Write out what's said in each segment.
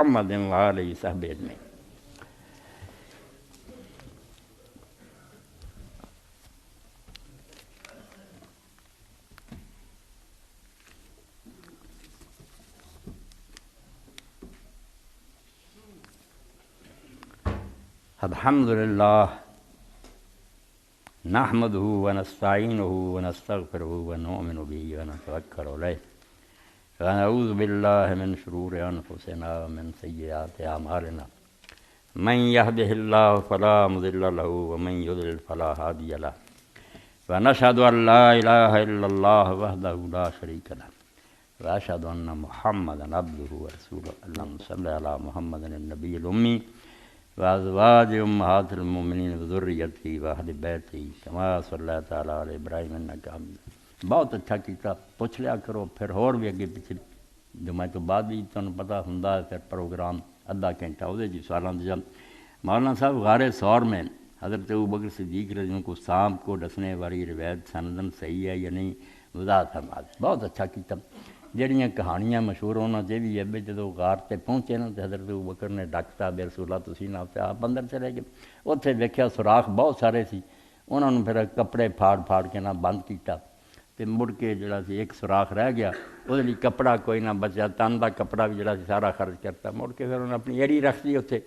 محمد وآلہ وصحبہ اجمعین۔ الحمدللہ نحمدہ ونستعینہ ونستغفرہ ونؤمن بہ ونتوکل علیہ ونعوذ باللہ من شرور انفسنا ومن سیئات اعمالنا من یہدہ اللہ فلا مضل لہ ومن یضلل فلا ہادی لہ ونشہد ان لا الہ الا اللہ وحدہ لا شریک لہ واشہد ان محمدا عبدہ ورسولہ۔ اللہم صل علی محمد النبی الامی وازواج امہات المؤمنین وذریتہ واہل بیتہ کما صلیت علی ابراہیم انک حمید۔ بہت اچھا کیتا، پوچھ لیا کرو پھر اور بھی اگے پیچھے جمعہ تو بعد بھی تمہیں پتہ ہوندا ہے پھر پروگرام ادھا گھنٹہ وہ جی سوالاں دے جب مولانا صاحب غار ثور میں حضرت ابوبکر صدیق رضی اللہ کو سانپ کو ڈسنے والی روایت سندن صحیح ہے یا نہیں وضاحت فرما دیں۔ بہت اچھا کیتا۔ جہڑیاں کہانیاں مشہور ہونا چاہیے بھی ہے جدو غار تے پہنچے نا تو حضرت ابوبکر نے ڈاکتا بے رسول اللہ تسی نہ تے آپ اندر چلے گئے، اتنے ویکھیا سوراخ بہت سارے سی، انہوں نے پھر کپڑے پھاڑ کے نہ بند کیتا تے مڑ کے جڑا سی ایک سوراخ رہ گیا وہ لیے کپڑا کوئی نہ بچا، تن دا کپڑا بھی جڑا سی سارا خرچ کرتا، مڑ کے پھر انہوں نے اپنی ایڑی رکھ دی اتنے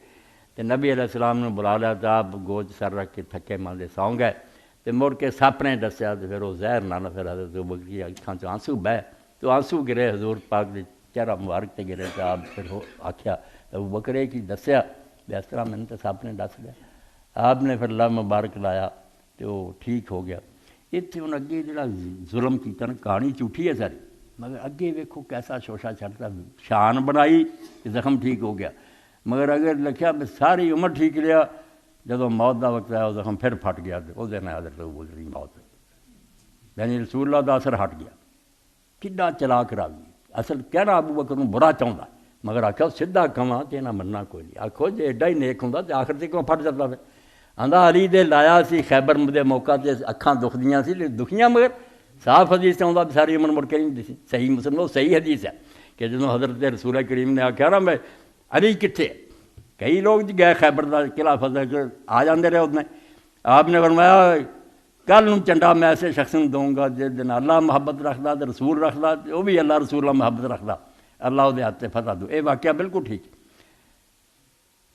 تے نبی علیہ السلام نے بلا لیا تو آپ گوج سر رکھ کے تھکے ماندے سو گئے تے مڑ کے سپ نے دسیا تو پھر وہ زہر نہ پھر حضرت ابوبکر کی اکھاں چ آنسو بہ تو آنسو گرے حضور پاک دے چہرہ مبارک تے گرے تو آپ پھر آکھیا ابوبکر کی دسیا اس طرح میں نے تو سپ نے دس لیا، آپ نے پھر لب مبارک لایا تو وہ ٹھیک ہو گیا۔ اتنے ہوں اگے جڑا ظلم کیتا نا کہانی جھوٹھی ہے ساری، مگر اگے ویکھو کیسا شوشا چڑھتا، شان بنائی کہ زخم ٹھیک ہو گیا، مگر اگر لکھیا بھی ساری عمر ٹھیک رہا جدو موت دا وقت آیا وہ زخم پھر پھٹ گیا تو وہ دن حضرت ابوبکر کی موت یعنی رسول اللہ دا اثر ہٹ گیا۔ کڈا چلاک راوی اصل کہنا ابوبکر نوں برا چاہتا مگر آخیا سیدھا کہاں تو انہیں مننا کوئی نہیں، آخو جی ایڈا ہی نیک ہوں تو آخر سے کیوں پھٹ جاتا پھر آندا علی دے لایا سی خیبر دے موقع تے اکھاں دکھدیاں سی دکھیاں مگر صاف حدیث سے آتا ساری عمر مڑ کے نہیں دسی، صحیح مسلم وہ صحیح حدیث ہے کہ جدوں حضرت رسول کریم نے آخیا نا میں علی کتنے کئی لوگ جی گئے خیبر دا قلعہ فتح آ جاندے رہے اتنے، آپ نے فرمایا کل نوں چنڈا میں ایسے شخص نوں دوں گا جس دن اللہ محبت رکھدا تو رسول رکھدا وہ بھی اللہ رسول اللہ محبت رکھدا، اللہ وہ ہاتھ فتح دو۔ یہ واقعہ بالکل ٹھیک،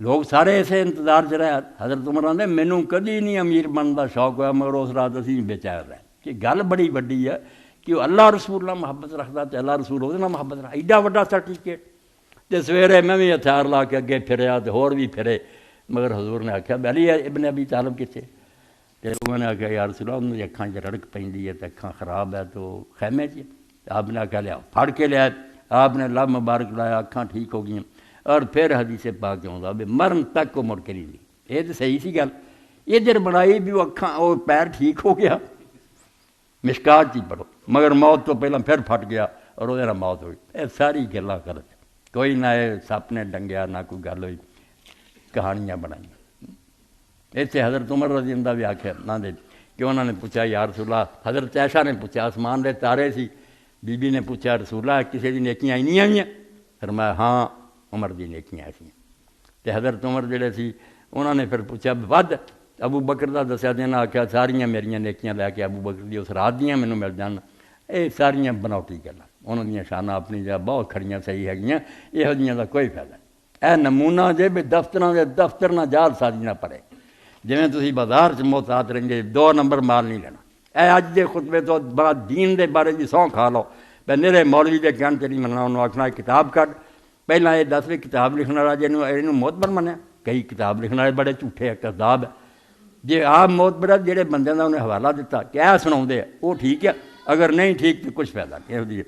لوگ سارے ایسے انتظار چ رہے۔ حضرت عمر آندے مینوں کدی نہیں امیر بننے کا شوق ہوا مگر اس رات اسی بے چین رہے کہ گل بڑی وڈی ہے کہ وہ اللہ رسول اللہ محبت رکھدا تو اللہ رسول وہ محبت رکھدا، ایڈا وڈا سرٹیفکیٹ۔ تے سویرے میں بھی ہتھیار لا کے اگے پھریا تو ہور بھی پھرے مگر حضور نے آخیا علی ابن ابی طالب کتنے؟ تو لوگوں نے آخیا یا رسول اللہ انہوں اکھاں چ رڑک پیندی ہے تو اکھاں خراب ہے تو خیمے چ، آپ نے آخیا لیا پھڑ کے لیا، آپ نے لب مبارک لایا اکھاں ٹھیک ہو گئیں اور پھر حدیث پاک آਉਂدا بھی مرن تک وہ مڑ کے نہیں دی۔ یہ تو صحیح سی گل، ادھر بنائی بھی وہ اکھاں وہ پیر ٹھیک ہو گیا مشکات ہی پڑھو مگر موت تو پہلے پھر پھٹ گیا اور وہ موت ہوئی۔ یہ ساری گلاں غلط، کوئی نہ سپ نے ڈنگیا نہ کوئی گل ہوئی، کہانیاں بنائی۔ ایسے حضرت عمر رضی اللہ بھی آخیا نہ دے کہ انہوں نے پوچھا یا رسول اللہ، حضرت عائشہ نے پوچھا آسمان دے تارے سی، بی بی نے پوچھا رسول اللہ کسی دی نیکیاں اینیاں ہوئیاں؟ فرمایا ہاں عمر دی نیکیاں ایسیاں۔ تو حضرت عمر جڑے سی انہوں نے پھر پوچھا ود ابو بکر دا دسیا دینا، آخیا ساریاں میریاں نیکیاں لے کے ابو بکر دی اس رات دیاں مینوں مل جان۔ یہ ساریاں بناوٹی گلاں، انہوں دیاں شاناں اپنی جگہ بہت کھڑیاں صحیح ہے، یہو جیاں دا کوئی فائدہ نہیں۔ اے نمونہ جے بھی دفتر نہ جال سازی نہ پڑے، جویں تسی بازار چ محتاط رہندے 2 نمبر مال نہیں لینا۔ اے اج دے خطبے تو بڑا دین دے بارے دی سਹੁੰ کھا لو، بے میرے مولوی دے کہن تے نہیں مننا، انہوں آکھنا کتاب کڈ پہلاں یہ دس بھی کتاب لکھن والا جنوں معتبر منیا، کئی کتاب لکھن والے بڑے جھوٹے کذاب ہے۔ جی آپ معتبر جہے بندے کا انہیں حوالہ دیتا کہ اے سناؤندے وہ ٹھیک ہے، اگر نہیں ٹھیک تو کچھ فائدہ نہیں۔